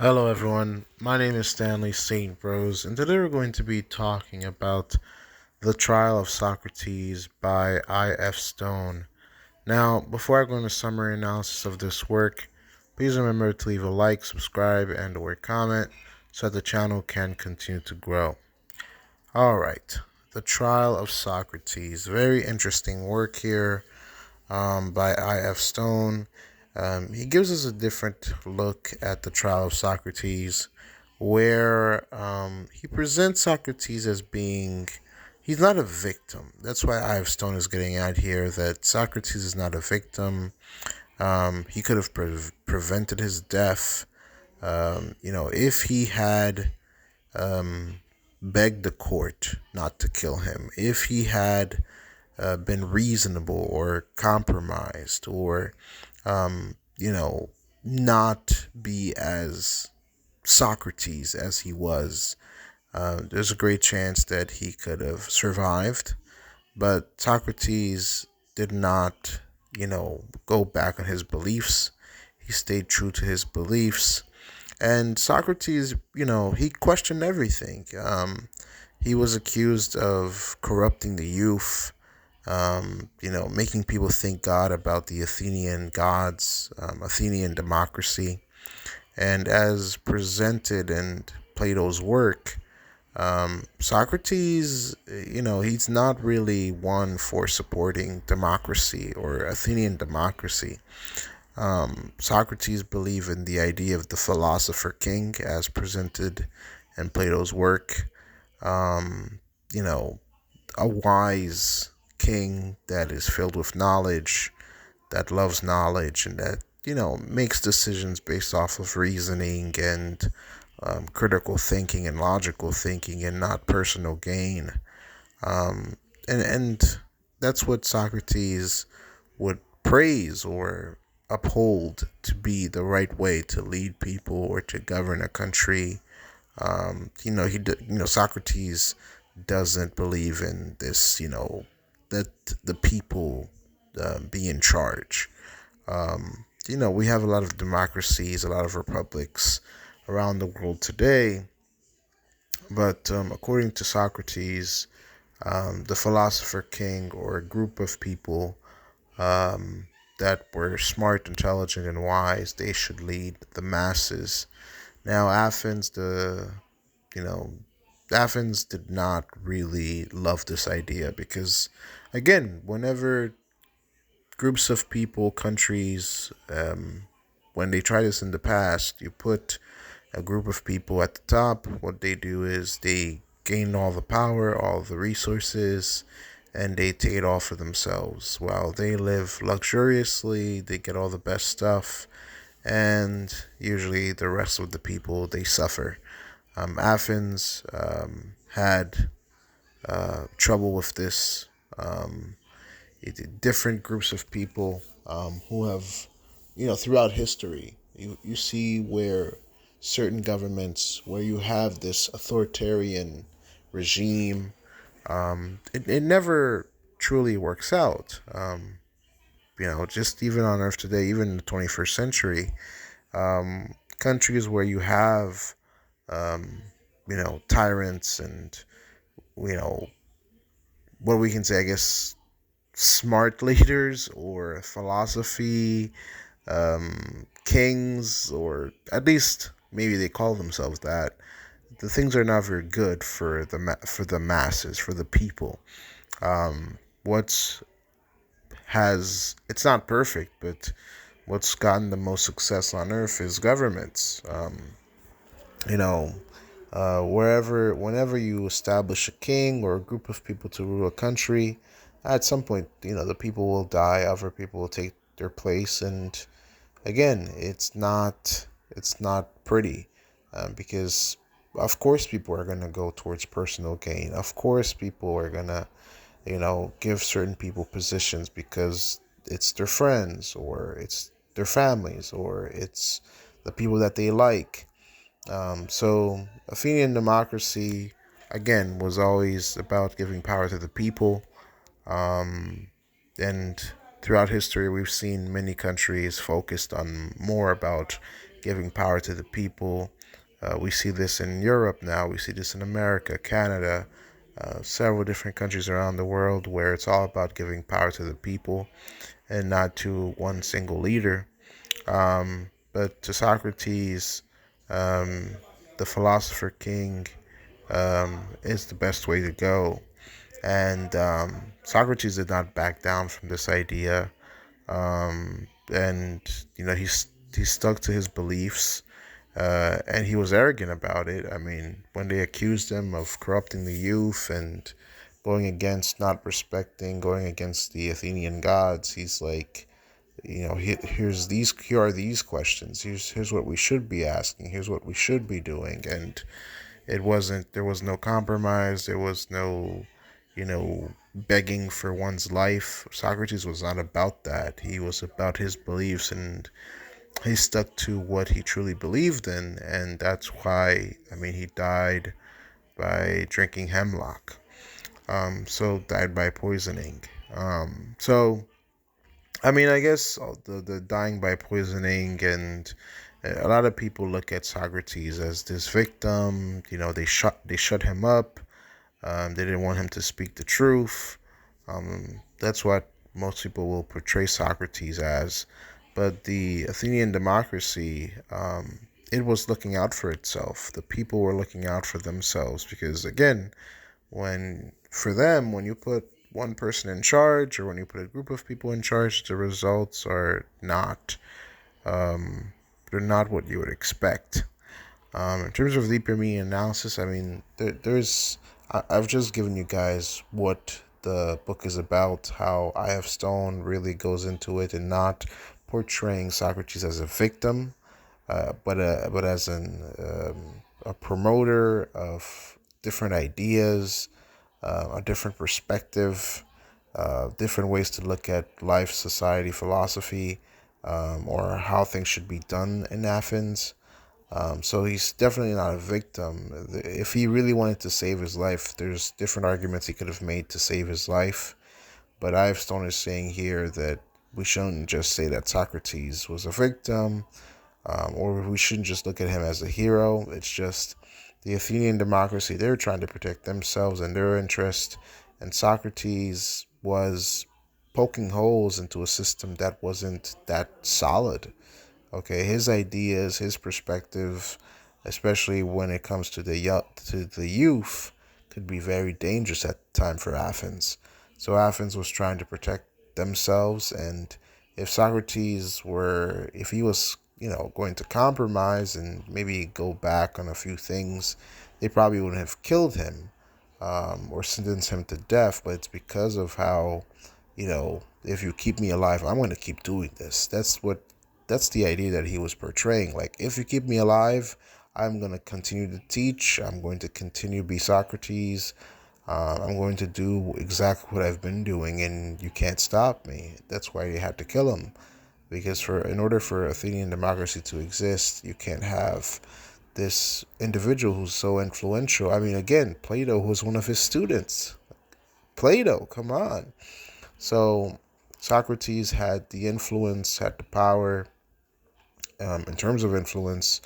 Hello, everyone. My name is Stanley St. Rose, and today we're going to be talking about The Trial of Socrates by I.F. Stone. Now, before I go into summary analysis of this work, please remember to leave a like, subscribe, and/or comment so that the channel can continue to grow. All right, The Trial of Socrates. Very interesting work here by I.F. Stone. He gives us a different look at the trial of Socrates, where he presents Socrates as being, he's not a victim. That's why I.F. Stone is getting at here that Socrates is not a victim. He could have prevented his death. If he had begged the court not to kill him, if he had been reasonable or compromised or, not be as Socrates as he was, there's a great chance that he could have survived. But Socrates did not, go back on his beliefs. He stayed true to his beliefs. And Socrates, he questioned everything. He was accused of corrupting the youth, making people think God about the Athenian gods, Athenian democracy. And as presented in Plato's work, Socrates, he's not really one for supporting democracy or Athenian democracy. Socrates believed in the idea of the philosopher king as presented in Plato's work. Um, you know, a wise king that is filled with knowledge, that loves knowledge, and that, makes decisions based off of reasoning and critical thinking and logical thinking and not personal gain. Um, and that's what Socrates would praise or uphold to be the right way to lead people or to govern a country. Socrates doesn't believe in this, that the people be in charge. We have a lot of democracies, a lot of republics around the world today, but according to Socrates, the philosopher king or a group of people that were smart, intelligent, and wise, they should lead the masses. Now, you know, Athens did not really love this idea because, again, whenever groups of people, countries, when they try this in the past, you put a group of people at the top. What they do is they gain all the power, all the resources, and they take it all for themselves. While they live luxuriously, they get all the best stuff, and usually the rest of the people they suffer. Athens had trouble with this. Different groups of people who have, throughout history, you see where certain governments, where you have this authoritarian regime, it never truly works out. Just even on Earth today, even in the 21st century, countries where you have, tyrants and, you know, what we can say, I guess, smart leaders or philosophy, kings, or at least maybe they call themselves that. The things are not very good for the masses, for the people. What's has It's not perfect, but what's gotten the most success on earth is governments. You know, whenever you establish a king or a group of people to rule a country, at some point, the people will die, other people will take their place, and again, it's not pretty, because of course people are gonna go towards personal gain. Of course, people are gonna, give certain people positions because it's their friends or it's their families or it's the people that they like. So Athenian democracy, again, was always about giving power to the people. And throughout history, we've seen many countries focused on more about giving power to the people. We see this in Europe now. We see this in America, Canada, several different countries around the world where it's all about giving power to the people and not to one single leader. But to Socrates, um, the philosopher king, is the best way to go. And Socrates did not back down from this idea. And he stuck to his beliefs, and he was arrogant about it. I mean, when they accused him of corrupting the youth and going against the Athenian gods, he's like, here are these questions. Here's what we should be asking. Here's what we should be doing. And there was no compromise. There was no, begging for one's life. Socrates was not about that. He was about his beliefs, and he stuck to what he truly believed in. And that's why, he died by drinking hemlock. So died by poisoning. So I guess the dying by poisoning, and a lot of people look at Socrates as this victim. They shut him up. They didn't want him to speak the truth. That's what most people will portray Socrates as. But the Athenian democracy, it was looking out for itself. The people were looking out for themselves because, again, when you put one person in charge, or when you put a group of people in charge, the results are not they're not what you would expect. In terms of deeper meaning analysis, I've just given you guys what the book is about, how I.F. Stone really goes into it and not portraying Socrates as a victim, but as a promoter of different ideas, a different perspective, different ways to look at life, society, philosophy, or how things should be done in Athens. So he's definitely not a victim. If he really wanted to save his life, there's different arguments he could have made to save his life. But I.F. Stone is saying here that we shouldn't just say that Socrates was a victim, or we shouldn't just look at him as a hero. It's just the Athenian democracy, they're trying to protect themselves and their interest, and Socrates was poking holes into a system that wasn't that solid. Okay, his ideas, his perspective, especially when it comes to the youth, could be very dangerous at the time for Athens. So Athens was trying to protect themselves, and if he was, going to compromise and maybe go back on a few things, they probably wouldn't have killed him, or sentenced him to death. But it's because of how, if you keep me alive, I'm going to keep doing this. That's the idea that he was portraying. Like, if you keep me alive, I'm going to continue to teach. I'm going to continue to be Socrates. I'm going to do exactly what I've been doing, and you can't stop me. That's why they had to kill him. Because in order for Athenian democracy to exist, you can't have this individual who's so influential. Again, Plato was one of his students. Plato, come on. So Socrates had the influence, had the power, in terms of influence,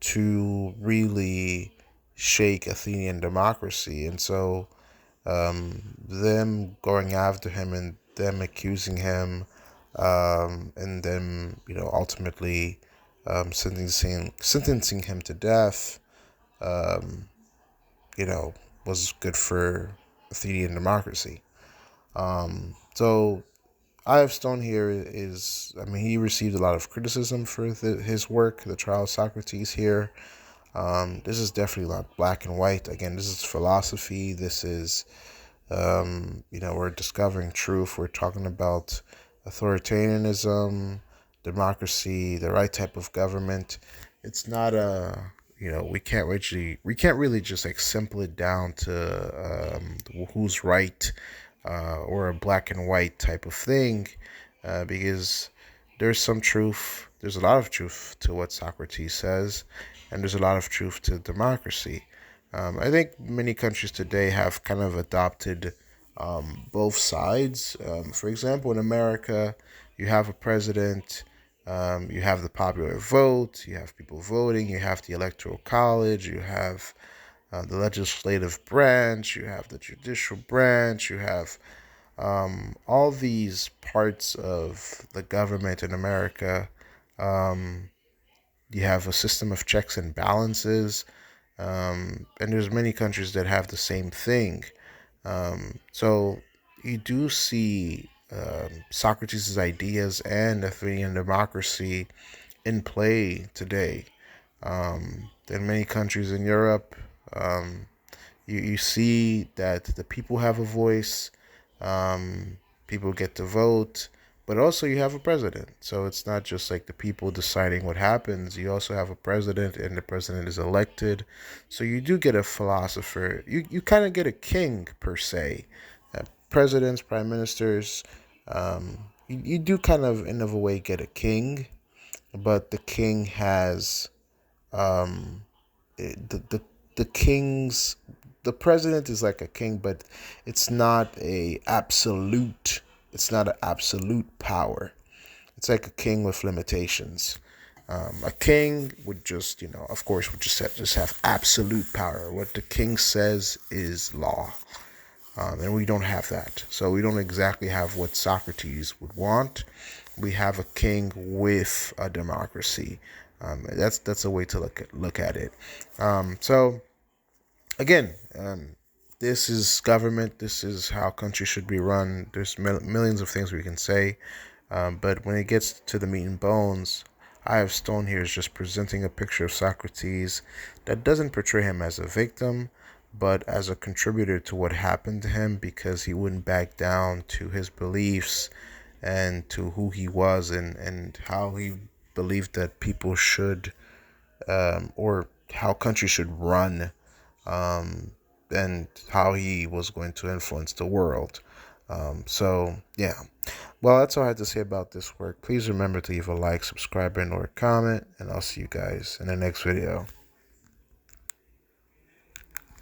to really shake Athenian democracy. And so them going after him and them accusing him, and them, ultimately sentencing him to death, was good for Athenian democracy. So I.F. Stone here he received a lot of criticism for his work, The Trial of Socrates here. This is definitely not black and white. Again, this is philosophy. This is, we're discovering truth. We're talking about authoritarianism, democracy, the right type of government. It's not we can't really just like simple it down to who's right, or a black and white type of thing, because there's a lot of truth to what Socrates says, and there's a lot of truth to democracy. I think many countries today have kind of adopted both sides. For example, in America, you have a president, you have the popular vote, you have people voting, you have the electoral college, you have the legislative branch, you have the judicial branch, you have all these parts of the government in America. Um, you have a system of checks and balances, and there's many countries that have the same thing. So you do see Socrates' ideas and Athenian democracy in play today. In many countries in Europe, um, you see that the people have a voice, um, people get to vote, but also you have a president. So it's not just like the people deciding what happens. You also have a president, and the president is elected. So you do get a philosopher. You kind of get a king, per se. Presidents, prime ministers, you do kind of, in of a way, get a king, but the king has the king's the president is like a king, but it's not an absolute power. It's like a king with limitations. A king would just, of course, would just have absolute power. What the king says is law. And we don't have that. So we don't exactly have what Socrates would want. We have a king with a democracy. That's a way to look at it. So again, this is government. This is how countries should be run. There's millions of things we can say, but when it gets to the meat and bones, I have Stone here is just presenting a picture of Socrates that doesn't portray him as a victim, but as a contributor to what happened to him, because he wouldn't back down to his beliefs and to who he was, and how he believed that people should, or how countries should run, and how he was going to influence the world. So, yeah. Well, that's all I had to say about this work. Please remember to leave a like, subscribe, and or comment, and I'll see you guys in the next video.